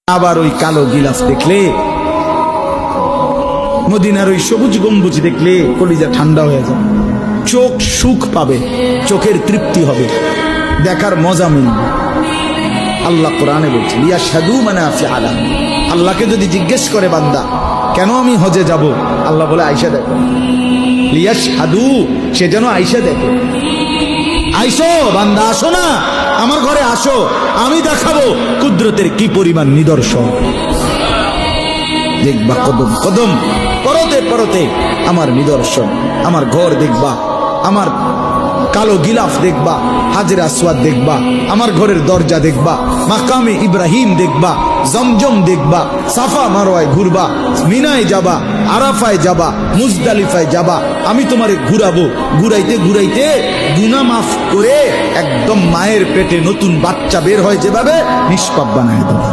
আবার ওই কালো গিলাফ দেখলে, মদিনার ওই সবুজ গম্বুজ দেখলে কলিজা ঠান্ডা হয়ে যাবে, চোখ সুখ পাবে, চোখের তৃপ্তি হবে, দেখার মজা মিলবে। আল্লাহ কোরআনে বলছে লিয়াশহাদু মানাফিআ লাহুম। আল্লাহকে যদি জিজ্ঞেস করে বান্দা কেন আমি হজে যাব, আল্লাহ বলে আয়েশা দেখো, লিয়াশহাদু, সে যেন আয়েশা দেখে। আইসো বান্দা, আসো না আমার ঘরে, আসো, আমি দেখাবো কুদরতের কি পরিমাণ নিদর্শন। দেখবা কদম কদম, পরতে পরতে আমার নিদর্শন, আমার ঘর দেখবা, আমার কালো গিলাফ দেখবা, হাজরে আসওয়াদ দেখবা, আমার ঘরের দরজা দেখবা, মাকামে ইব্রাহিম দেখবা, জমজম দেখবা, সাফা মারওয়ায় ঘুরবা, মিনায় যাবা, আরাফায় যাবা, মুজদালিফায় যাবা, আমি তোমারে ঘুরাবো, ঘুরাইতে ঘুরাইতে গুনাহ মাফ করে একদম মায়ের পেটে নতুন বাচ্চা বের হয় যেভাবে, নিষ্পাপ বানায় দেবো।